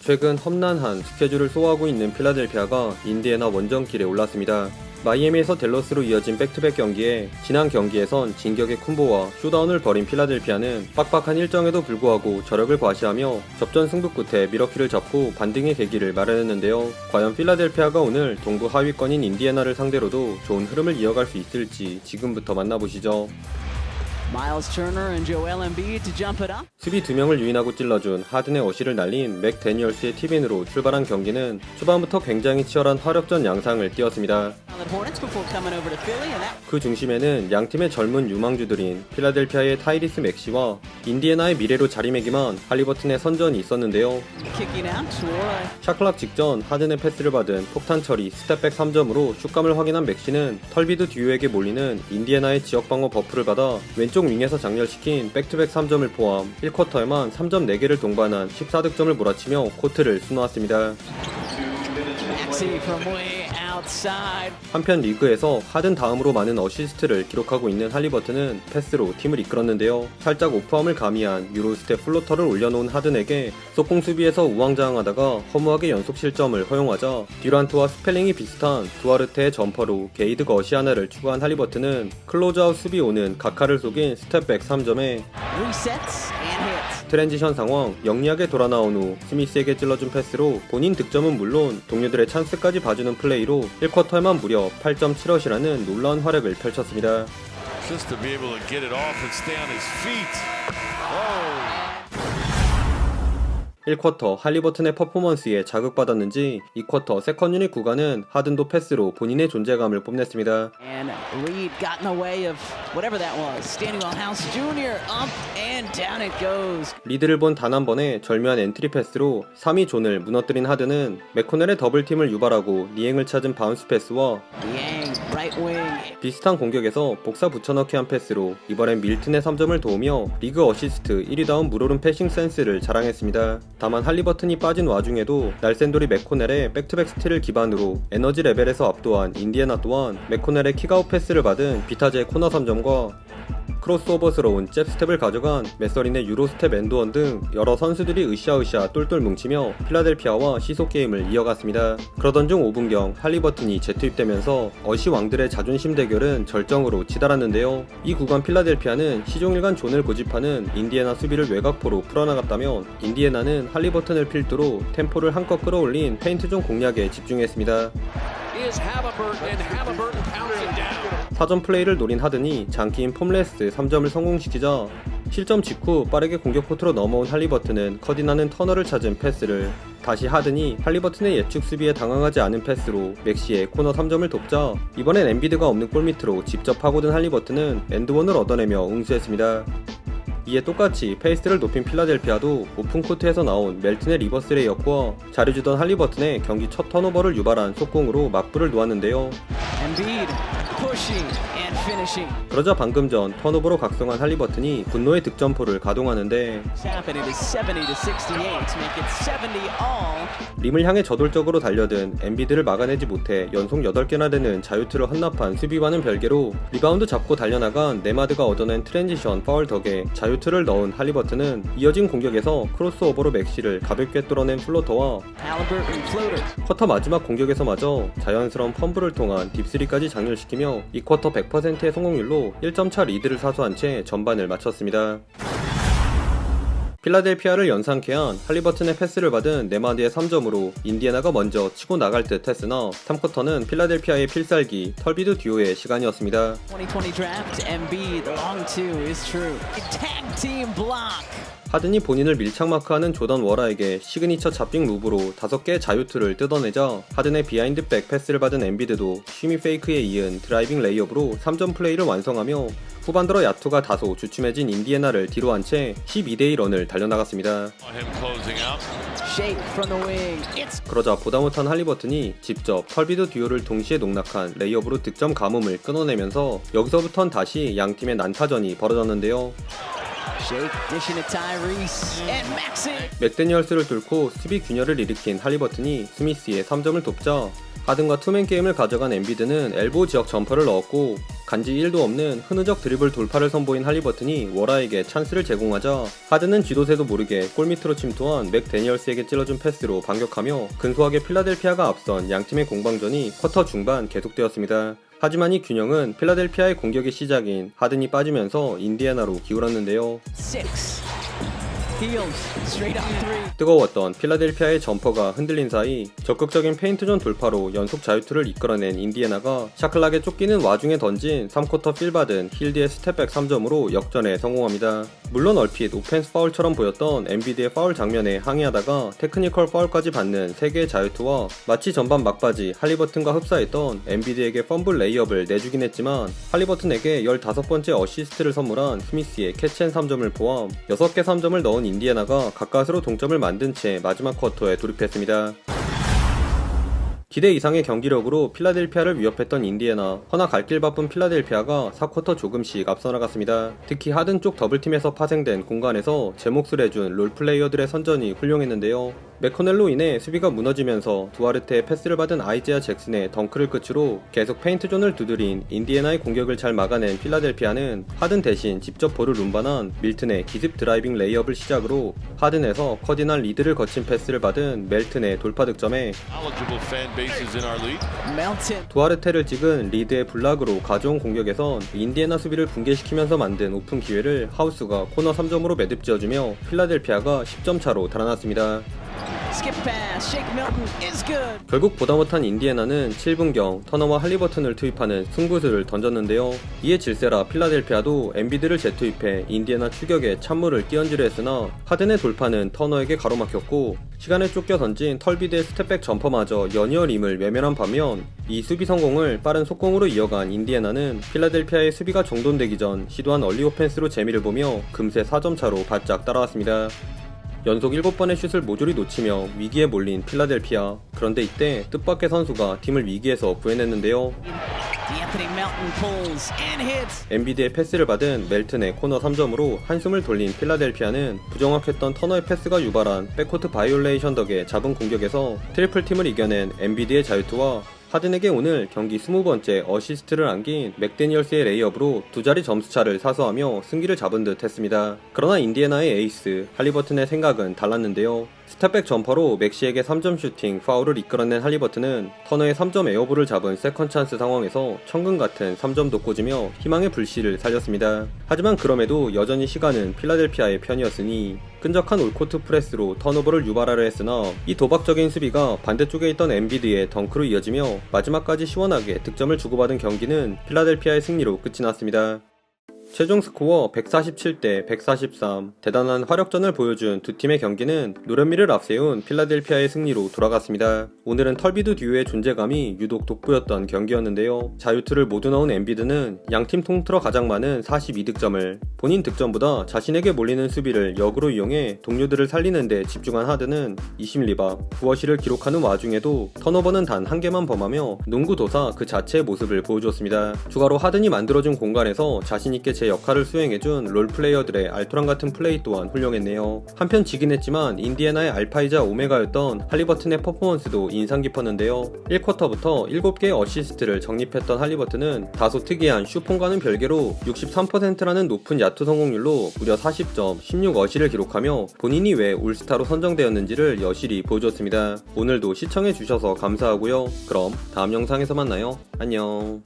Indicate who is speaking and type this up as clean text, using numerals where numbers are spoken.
Speaker 1: 최근 험난한 스케줄을 소화하고 있는 필라델피아가 인디애나 원정길에 올랐습니다. 마이애미에서 댈러스로 이어진 백투백 경기에 지난 경기에선 진격의 콤보와 쇼다운을 벌인 필라델피아는 빡빡한 일정에도 불구하고 저력을 과시하며 접전 승부 끝에 미러키를 잡고 반등의 계기를 마련했는데요. 과연 필라델피아가 오늘 동부 하위권인 인디애나를 상대로도 좋은 흐름을 이어갈 수 있을지 지금부터 만나보시죠.
Speaker 2: Miles Turner and Joel Embiid to jump it up.
Speaker 1: 수비 2명을 유인하고 찔러준 하든의 어시를 날린 맥 데니얼스의 팁인으로 출발한 경기는 초반부터 굉장히 치열한 화력전 양상을 띄었습니다. 그 중심에는 양팀의 젊은 유망주들인 필라델피아의 타이리스 맥시와 인디애나의 미래로 자리매김한 할리버튼의 선전이 있었는데요. 샷클락 직전 하든의 패스를 받은 폭탄 처리 스텝백 3점으로 슛감을 확인한 맥시는 털비드 듀오에게 몰리는 인디애나의 지역방어 버프를 받아 왼쪽 윙에서 장렬시킨 백투백 3점을 포함 1쿼터에만 3점 4개를 동반한 14득점을 몰아치며 코트를 수놓았습니다. 한편 리그에서 하든 다음으로 많은 어시스트를 기록하고 있는 할리버튼은 패스로 팀을 이끌었는데요. 살짝 오프함을 가미한 유로스텝 플로터를 올려놓은 하든에게 속공 수비에서 우왕좌왕하다가 허무하게 연속 실점을 허용하자 듀란트와 스펠링이 비슷한 두아르테의 점퍼로 게이드 거시 하나를 추가한 할리버튼은 클로즈아웃 수비 오는 가카를 속인 스텝백 3점에 트랜지션 상황 영리하게 돌아 나온 후 스미스에게 찔러준 패스로 본인 득점은 물론 동료들의 찬스까지 봐주는 플레이로 1쿼터에만 무려 8.7엇이라는 놀라운 활약을 펼쳤습니다. 1쿼터 할리버튼의 퍼포먼스에 자극받았는지 2쿼터 세컨 유닛 구간은 하든도 패스로 본인의 존재감을 뽐냈습니다. 리드를 본 단 한 번의 절묘한 엔트리 패스로 3위 존을 무너뜨린 하든은 맥코넬의 더블팀을 유발하고 니앵을 찾은 바운스 패스와 비슷한 공격에서 복사 붙여넣기 한 패스로 이번엔 밀튼의 3점을 도우며 리그 어시스트 1위다운 물오른 패싱 센스를 자랑했습니다. 다만 할리버튼이 빠진 와중에도 날쌘돌이 맥코넬의 백투백 스틸을 기반으로 에너지 레벨에서 압도한 인디애나 또한 맥코넬의 킥아웃 패스를 받은 비타제의 코너 3점과 크로스오버스러운 잽스텝을 가져간 메서린의 유로스텝 엔드원 등 여러 선수들이 으쌰으쌰 똘똘 뭉치며 필라델피아와 시속 게임을 이어갔습니다. 그러던 중 5분경 할리버튼이 재투입되면서 어시 왕들의 자존심 대결은 절정으로 치달았는데요. 이 구간 필라델피아는 시종일관 존을 고집하는 인디애나 수비를 외곽포로 풀어나갔다면 인디애나는 할리버튼을 필두로 템포를 한껏 끌어올린 페인트존 공략에 집중했습니다. 4점 플레이를 노린 하든이 장기인 폼레스 3점을 성공시키자 실점 직후 빠르게 공격 코트로 넘어온 할리버튼은 커디나는 터널을 찾은 패스를 다시 하든이 할리버튼의 예측 수비에 당황하지 않은 패스로 맥시의 코너 3점을 돕자 이번엔 엔비드가 없는 골밑으로 직접 파고든 할리버튼은 엔드원을 얻어내며 응수했습니다. 이에 똑같이 페이스를 높인 필라델피아도 오픈코트에서 나온 멜튼의 리버스 레이업과 잘해주던 할리버튼의 경기 첫 턴오버를 유발한 속공으로 맞불을 놓았는데요. 그러자 방금 전 턴오버로 각성한 할리버튼이 분노의 득점포를 가동하는데 림을 향해 저돌적으로 달려든 엔비드를 막아내지 못해 연속 8개나 되는 자유투를 헌납한 수비와는 별개로 리바운드 잡고 달려나간 네마드가 얻어낸 트랜지션 파울 덕에 자유투를 넣은 할리버튼은 이어진 공격에서 크로스오버로 맥시를 가볍게 뚫어낸 플로터와 쿼터 마지막 공격에서마저 자연스러운 펌블을 통한 딥스리까지 장렬시키며 이 쿼터 100%의 성공률로 1점차 리드를 사수한 채 전반을 마쳤습니다. 필라델피아를 연상케 한 할리버튼의 패스를 받은 네마드의 3점으로 인디애나가 먼저 치고 나갈 듯 했으나 3쿼터는 필라델피아의 필살기 털비드 듀오의 시간이었습니다.
Speaker 2: 2020 draft, Embiid, long two is true. Tag team block.
Speaker 1: 하든이 본인을 밀착 마크하는 조던 워라에게 시그니처 잡빙 무브로 5개의 자유투를 뜯어내자 하든의 비하인드 백 패스를 받은 엔비드도 쉬미 페이크에 이은 드라이빙 레이업으로 3점 플레이를 완성하며 후반 들어 야투가 다소 주춤해진 인디애나를 뒤로 한 채 12대1 런을 달려나갔습니다. 그러자 보다 못한 할리버튼이 직접 털비드 듀오를 동시에 농락한 레이업으로 득점 가뭄을 끊어내면서 여기서부턴 다시 양팀의 난타전이 벌어졌는데요. 맥데니얼스를 뚫고 수비 균열을 일으킨 할리버튼이 스미스의 3점을 돕자 하든과 투맨 게임을 가져간 엔비드는 엘보 지역 점퍼를 넣었고 간지 1도 없는 흐느적 드리블 돌파를 선보인 할리버튼이 워라에게 찬스를 제공하자 하든은 쥐도새도 모르게 골밑으로 침투한 맥 데니얼스에게 찔러준 패스로 반격하며 근소하게 필라델피아가 앞선 양팀의 공방전이 쿼터 중반 계속되었습니다. 하지만 이 균형은 필라델피아의 공격의 시작인 하든이 빠지면서 인디애나로 기울었는데요.
Speaker 2: 6. Heels. Straight up 3.
Speaker 1: 뜨거웠던 필라델피아의 점퍼가 흔들린 사이 적극적인 페인트존 돌파로 연속 자유투를 이끌어낸 인디애나가 샤클락에 쫓기는 와중에 던진 3쿼터 필 받은 힐드의 스텝백 3점으로 역전에 성공합니다. 물론 얼핏 오펜스 파울처럼 보였던 엔비드의 파울 장면에 항의하다가 테크니컬 파울까지 받는 3개의 자유투와 마치 전반 막바지 할리버튼과 흡사했던 엔비드에게 펌블 레이업을 내주긴 했지만 할리버튼에게 15번째 어시스트를 선물한 스미스의 캐치앤 3점을 포함 6개 3점을 넣은 인디애나가 가까스로 동점을 만든 채 마지막 쿼터에 돌입했습니다. 기대 이상의 경기력으로 필라델피아를 위협했던 인디애나, 허나 갈 길 바쁜 필라델피아가 4쿼터 조금씩 앞서 나갔습니다. 특히 하든 쪽 더블팀에서 파생된 공간에서 제 몫을 해준 롤플레이어들의 선전이 훌륭했는데요. 맥커넬로 인해 수비가 무너지면서 두아르테의 패스를 받은 아이제아 잭슨의 덩크를 끝으로 계속 페인트존을 두드린 인디애나의 공격을 잘 막아낸 필라델피아는 하든 대신 직접 볼을 운반한 밀튼의 기습 드라이빙 레이업을 시작으로 하든에서 커디널 리드를 거친 패스를 받은 멜튼의 돌파 득점에
Speaker 2: Melton.
Speaker 1: 두아르테를 찍은 리드의 블락으로 가져온 공격에선 인디애나 수비를 붕괴시키면서 만든 오픈 기회를 하우스가 코너 3점으로 매듭지어주며 필라델피아가 10점 차로 달아났습니다.
Speaker 2: Skip pass. Shake Melton is good.
Speaker 1: 결국 보다 못한 인디애나는 7분경 터너와 할리버튼을 투입하는 승부수를 던졌는데요. 이에 질세라 필라델피아도 엔비드를 재투입해 인디애나 추격에 찬물을 끼얹으려 했으나 하든의 돌파는 터너에게 가로막혔고 시간에 쫓겨 던진 털비드의 스텝백 점퍼마저 연이어 림을 외면한 반면 이 수비 성공을 빠른 속공으로 이어간 인디애나는 필라델피아의 수비가 정돈되기 전 시도한 얼리 오펜스로 재미를 보며 금세 4점 차로 바짝 따라왔습니다. 연속 7번의 슛을 모조리 놓치며 위기에 몰린 필라델피아. 그런데 이때 뜻밖의 선수가 팀을 위기에서 구해냈는데요.
Speaker 2: Anthony Melton pulls and hits.
Speaker 1: 엔비드의 패스를 받은 멜튼의 코너 3점으로 한숨을 돌린 필라델피아는 부정확했던 터너의 패스가 유발한 백코트 바이올레이션 덕에 잡은 공격에서 트리플팀을 이겨낸 엔비드의 자유투와 하든에게 오늘 경기 20번째 어시스트를 안긴 맥데니얼스의 레이업으로 두 자리 점수차를 사수하며 승기를 잡은 듯 했습니다. 그러나 인디애나의 에이스 할리버튼의 생각은 달랐는데요. 스텝백 점퍼로 맥시에게 3점 슈팅 파울을 이끌어낸 할리버튼은 터너의 3점 에어볼을 잡은 세컨 찬스 상황에서 천금 같은 3점도 꽂으며 희망의 불씨를 살렸습니다. 하지만 그럼에도 여전히 시간은 필라델피아의 편이었으니 끈적한 올코트 프레스로 턴오버를 유발하려 했으나 이 도박적인 수비가 반대쪽에 있던 엔비드의 덩크로 이어지며 마지막까지 시원하게 득점을 주고받은 경기는 필라델피아의 승리로 끝이 났습니다. 최종 스코어 147대 143. 대단한 화력전을 보여준 두 팀의 경기는 노련미를 앞세운 필라델피아의 승리로 돌아갔습니다. 오늘은 털비드 듀오의 존재감이 유독 돋보였던 경기였는데요. 자유투를 모두 넣은 엔비드는 양팀 통틀어 가장 많은 42득점을, 본인 득점보다 자신에게 몰리는 수비를 역으로 이용해 동료들을 살리는 데 집중한 하든은 20리바, 9어시를 기록하는 와중에도 턴오버는 단 1개만 범하며 농구도사 그 자체의 모습을 보여주었습니다. 추가로 하든이 만들어준 공간에서 자신있게 제 역할을 수행해준 롤플레이어들의 알토란 같은 플레이 또한 훌륭했네요. 한편 지긴 했지만 인디애나의 알파이자 오메가였던 할리버튼의 퍼포먼스도 인상 깊었는데요. 1쿼터부터 7개의 어시스트를 적립했던 할리버튼은 다소 특이한 슈폰과는 별개로 63%라는 높은 야투 성공률로 무려 40점, 16어시를 기록하며 본인이 왜 올스타로 선정되었는지를 여실히 보여줬습니다. 오늘도 시청해주셔서 감사하고요. 그럼 다음 영상에서 만나요. 안녕.